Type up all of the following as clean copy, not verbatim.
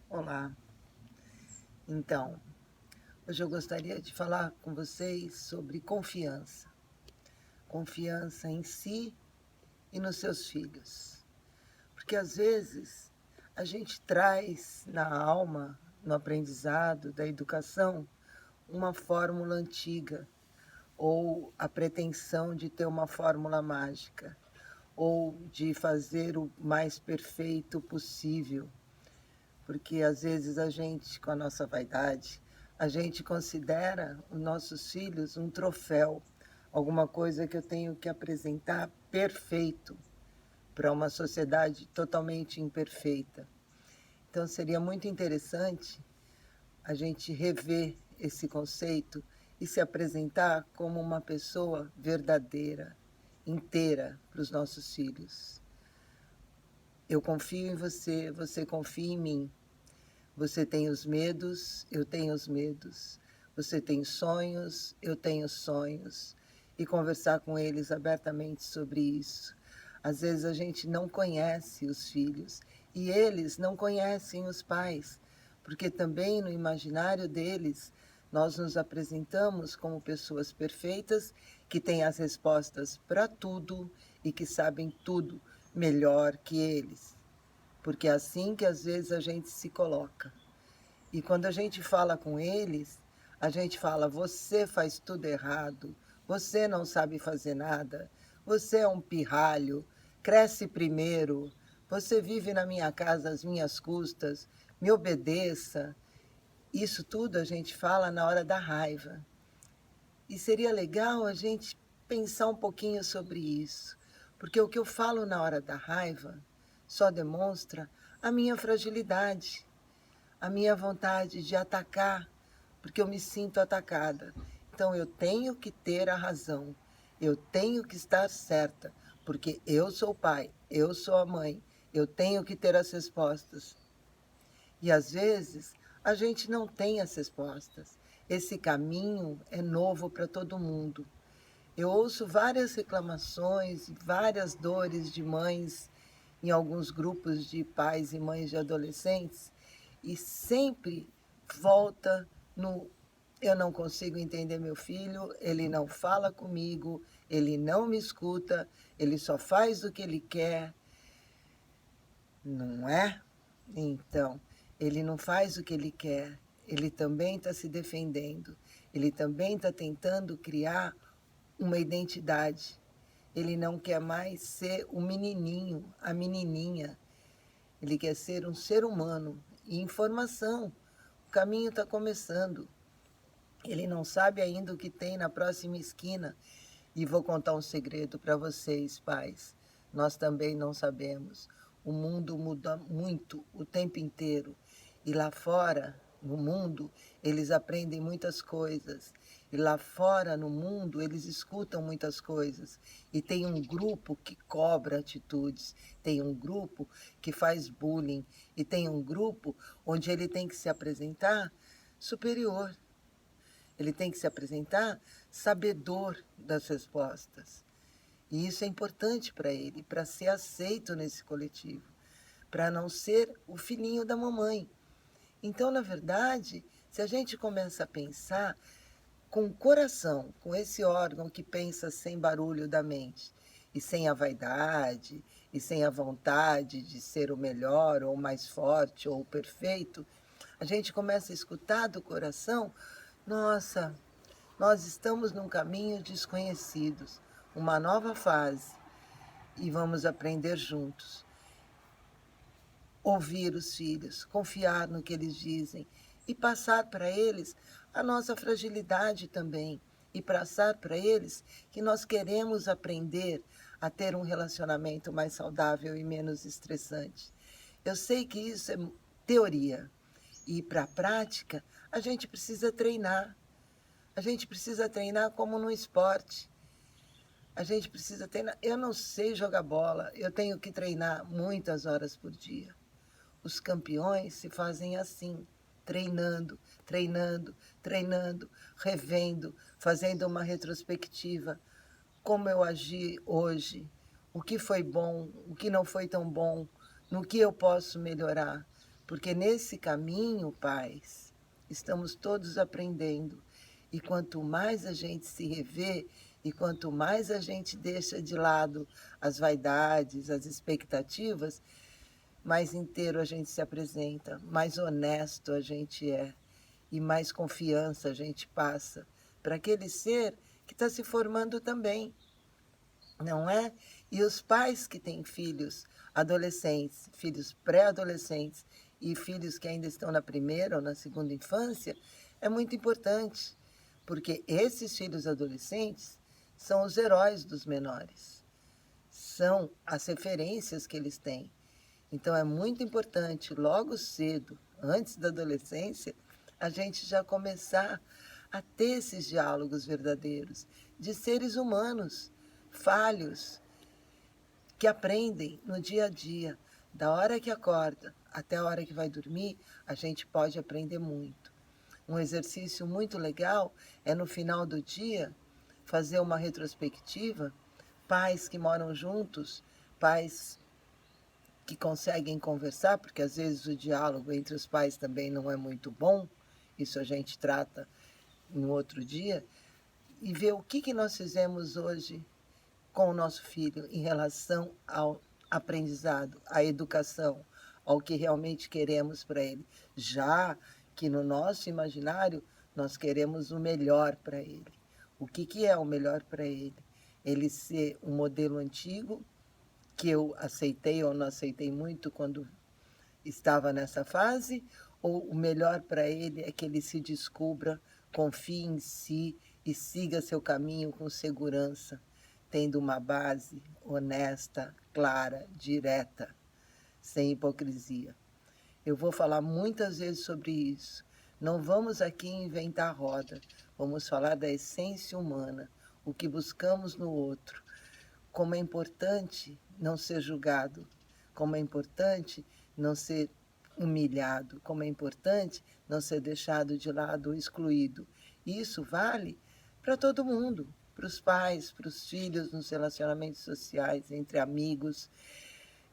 Olá, então, hoje eu gostaria de falar com vocês sobre confiança. Confiança em si e nos seus filhos. Porque às vezes a gente traz na alma, no aprendizado da educação, uma fórmula antiga, ou a pretensão de ter uma fórmula mágica, ou de fazer o mais perfeito possível. Porque às vezes a gente, com a nossa vaidade, a gente considera os nossos filhos um troféu, alguma coisa que eu tenho que apresentar perfeito para uma sociedade totalmente imperfeita. Então seria muito interessante a gente rever esse conceito e se apresentar como uma pessoa verdadeira, inteira para os nossos filhos. Eu confio em você, você confia em mim. Você tem os medos, eu tenho os medos. Você tem sonhos, eu tenho sonhos. E conversar com eles abertamente sobre isso. Às vezes a gente não conhece os filhos e eles não conhecem os pais, porque também no imaginário deles nós nos apresentamos como pessoas perfeitas que têm as respostas para tudo e que sabem tudo melhor que eles. Porque é assim que às vezes a gente se coloca. E quando a gente fala com eles, a gente fala: você faz tudo errado, você não sabe fazer nada, você é um pirralho, cresce primeiro, você vive na minha casa às minhas custas, me obedeça. Isso tudo a gente fala na hora da raiva. E seria legal a gente pensar um pouquinho sobre isso, porque o que eu falo na hora da raiva só demonstra a minha fragilidade, a minha vontade de atacar, porque eu me sinto atacada. Então eu tenho que ter a razão, eu tenho que estar certa, porque eu sou o pai, eu sou a mãe, eu tenho que ter as respostas. E às vezes a gente não tem as respostas. Esse caminho é novo para todo mundo. Eu ouço várias reclamações, várias dores de mães em alguns grupos de pais e mães de adolescentes e sempre volta no: eu não consigo entender meu filho, ele não fala comigo, ele não me escuta, ele só faz o que ele quer. Não é? Então, ele não faz o que ele quer, ele também está se defendendo, ele também está tentando criar uma identidade. Ele não quer mais ser o menininho, a menininha. Ele quer ser um ser humano e informação. O caminho está começando. Ele não sabe ainda o que tem na próxima esquina. E vou contar um segredo para vocês, pais. Nós também não sabemos. O mundo muda muito o tempo inteiro. E lá fora, no mundo, eles aprendem muitas coisas. E lá fora, no mundo, eles escutam muitas coisas. E tem um grupo que cobra atitudes. Tem um grupo que faz bullying. E tem um grupo onde ele tem que se apresentar superior. Ele tem que se apresentar sabedor das respostas. E isso é importante para ele, para ser aceito nesse coletivo, para não ser o filhinho da mamãe. Então, na verdade, se a gente começa a pensar com o coração, com esse órgão que pensa sem barulho da mente, e sem a vaidade, e sem a vontade de ser o melhor, ou o mais forte, ou o perfeito, a gente começa a escutar do coração: nossa, nós estamos num caminho desconhecidos, uma nova fase, e vamos aprender juntos. Ouvir os filhos, confiar no que eles dizem e passar para eles a nossa fragilidade também. E passar para eles que nós queremos aprender a ter um relacionamento mais saudável e menos estressante. Eu sei que isso é teoria. E para a prática, a gente precisa treinar. A gente precisa treinar como no esporte. A gente precisa treinar. Eu não sei jogar bola, eu tenho que treinar muitas horas por dia. Os campeões se fazem assim, treinando, treinando, treinando, revendo, fazendo uma retrospectiva. Como eu agi hoje, o que foi bom, o que não foi tão bom, no que eu posso melhorar. Porque nesse caminho, pais, estamos todos aprendendo. E quanto mais a gente se revê e quanto mais a gente deixa de lado as vaidades, as expectativas, mais inteiro a gente se apresenta, mais honesto a gente é e mais confiança a gente passa para aquele ser que está se formando também, não é? E os pais que têm filhos adolescentes, filhos pré-adolescentes e filhos que ainda estão na primeira ou na segunda infância, é muito importante, porque esses filhos adolescentes são os heróis dos menores, são as referências que eles têm. Então é muito importante, logo cedo, antes da adolescência, a gente já começar a ter esses diálogos verdadeiros de seres humanos, falhos, que aprendem no dia a dia, da hora que acorda até a hora que vai dormir, a gente pode aprender muito. Um exercício muito legal é no final do dia fazer uma retrospectiva, pais que moram juntos, pais que conseguem conversar, porque às vezes o diálogo entre os pais também não é muito bom, isso a gente trata no outro dia, e ver o que nós fizemos hoje com o nosso filho em relação ao aprendizado, à educação, ao que realmente queremos para ele. Já que no nosso imaginário nós queremos o melhor para ele. O que é o melhor para ele? Ele ser um modelo antigo, que eu aceitei ou não aceitei muito quando estava nessa fase, ou o melhor para ele é que ele se descubra, confie em si e siga seu caminho com segurança, tendo uma base honesta, clara, direta, sem hipocrisia. Eu vou falar muitas vezes sobre isso. Não vamos aqui inventar roda, vamos falar da essência humana, o que buscamos no outro, como é importante não ser julgado, como é importante não ser humilhado, como é importante não ser deixado de lado ou excluído. Isso vale para todo mundo, para os pais, para os filhos, nos relacionamentos sociais, entre amigos,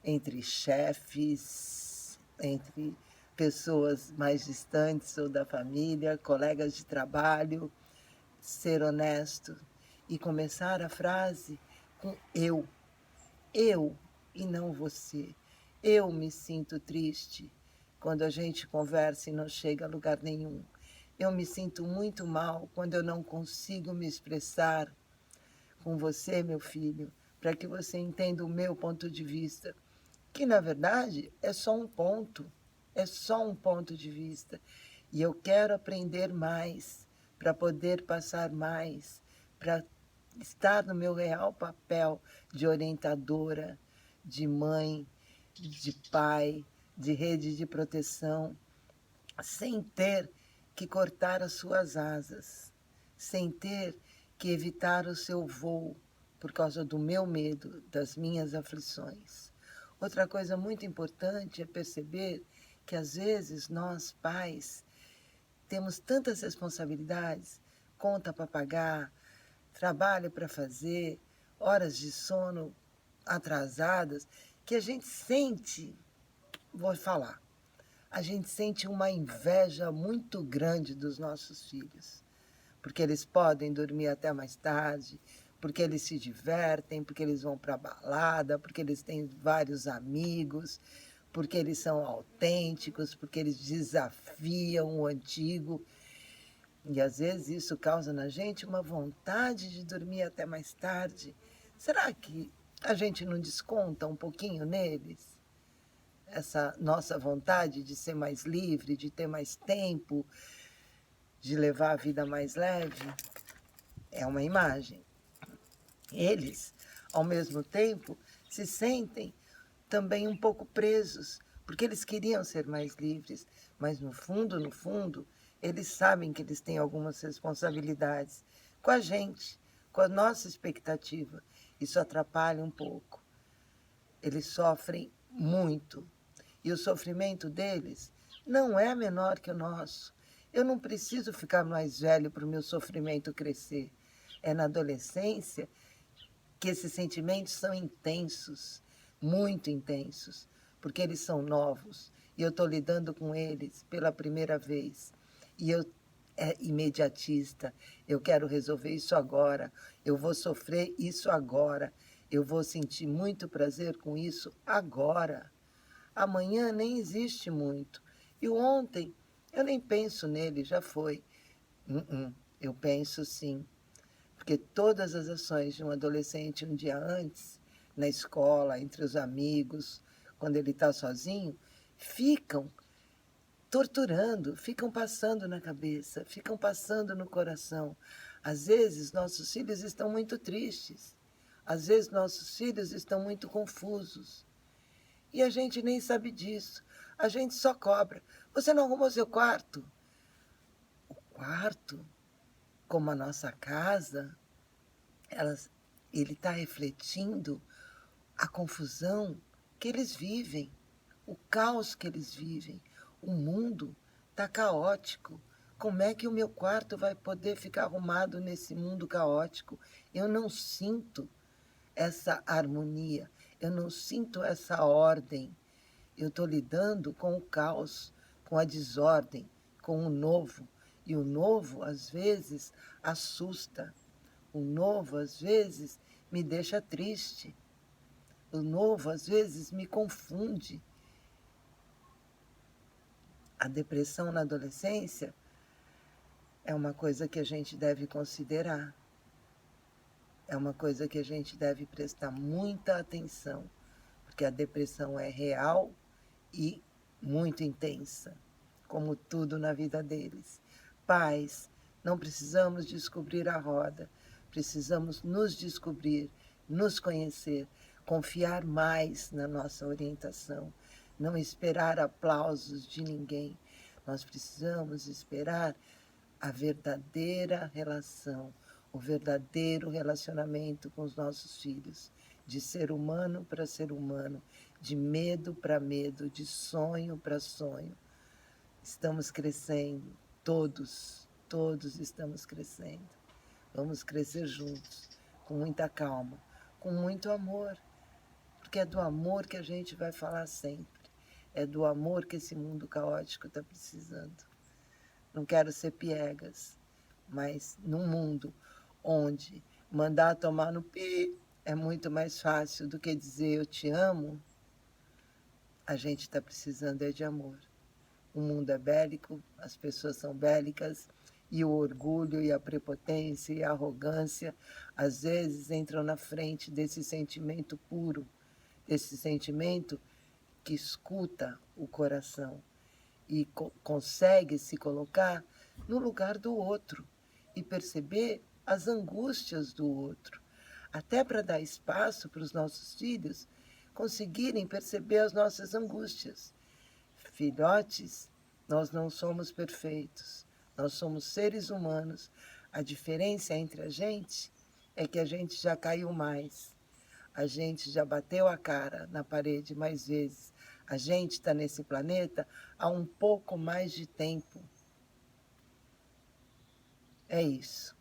entre chefes, entre pessoas mais distantes ou da família, colegas de trabalho. Ser honesto e começar a frase com eu e não você. Eu me sinto triste quando a gente conversa e não chega a lugar nenhum. Eu me sinto muito mal quando eu não consigo me expressar com você, meu filho, para que você entenda o meu ponto de vista, que na verdade é só um ponto de vista. E eu quero aprender mais para poder passar mais, para estar no meu real papel de orientadora, de mãe, de pai, de rede de proteção, sem ter que cortar as suas asas, sem ter que evitar o seu voo por causa do meu medo, das minhas aflições. Outra coisa muito importante é perceber que às vezes nós, pais, temos tantas responsabilidades, conta para pagar, trabalho para fazer, horas de sono atrasadas, que a gente sente, vou falar, a gente sente uma inveja muito grande dos nossos filhos, porque eles podem dormir até mais tarde, porque eles se divertem, porque eles vão para a balada, porque eles têm vários amigos, porque eles são autênticos, porque eles desafiam o antigo. E às vezes isso causa na gente uma vontade de dormir até mais tarde. Será que a gente não desconta um pouquinho neles? Essa nossa vontade de ser mais livre, de ter mais tempo, de levar a vida mais leve? É uma imagem. Eles, ao mesmo tempo, se sentem também um pouco presos, porque eles queriam ser mais livres, mas no fundo, eles sabem que eles têm algumas responsabilidades com a gente, com a nossa expectativa. Isso atrapalha um pouco. Eles sofrem muito. E o sofrimento deles não é menor que o nosso. Eu não preciso ficar mais velho para o meu sofrimento crescer. É na adolescência que esses sentimentos são intensos, muito intensos, porque eles são novos e eu estou lidando com eles pela primeira vez, e eu é imediatista, eu quero resolver isso agora, eu vou sofrer isso agora, eu vou sentir muito prazer com isso agora. Amanhã nem existe muito. E o ontem, eu nem penso nele, já foi. Eu penso sim, porque todas as ações de um adolescente um dia antes, na escola, entre os amigos, quando ele está sozinho, ficam torturando, ficam passando na cabeça, ficam passando no coração. Às vezes, nossos filhos estão muito tristes, às vezes, nossos filhos estão muito confusos. E a gente nem sabe disso. A gente só cobra. Você não arrumou seu quarto? O quarto, como a nossa casa, ele está refletindo a confusão que eles vivem, o caos que eles vivem. O mundo está caótico. Como é que o meu quarto vai poder ficar arrumado nesse mundo caótico? Eu não sinto essa harmonia, eu não sinto essa ordem. Eu estou lidando com o caos, com a desordem, com o novo. E o novo, às vezes, assusta. O novo, às vezes, me deixa triste. O novo, às vezes, me confunde. A depressão na adolescência é uma coisa que a gente deve considerar. É uma coisa que a gente deve prestar muita atenção, porque a depressão é real e muito intensa, como tudo na vida deles. Pais, não precisamos descobrir a roda, precisamos nos descobrir, nos conhecer, confiar mais na nossa orientação, não esperar aplausos de ninguém. Nós precisamos esperar a verdadeira relação, o verdadeiro relacionamento com os nossos filhos, de ser humano para ser humano, de medo para medo, de sonho para sonho. Estamos crescendo, todos estamos crescendo. Vamos crescer juntos, com muita calma, com muito amor, porque é do amor que a gente vai falar sempre. É do amor que esse mundo caótico está precisando. Não quero ser piegas, mas num mundo onde mandar tomar no pi é muito mais fácil do que dizer eu te amo, a gente está precisando é de amor. O mundo é bélico, as pessoas são bélicas, e o orgulho e a prepotência e a arrogância às vezes entram na frente desse sentimento puro, desse sentimento que escuta o coração e consegue se colocar no lugar do outro e perceber as angústias do outro, até para dar espaço para os nossos filhos conseguirem perceber as nossas angústias. Filhotes, nós não somos perfeitos, nós somos seres humanos. A diferença entre a gente é que a gente já caiu mais, a gente já bateu a cara na parede mais vezes, a gente está nesse planeta há um pouco mais de tempo. É isso.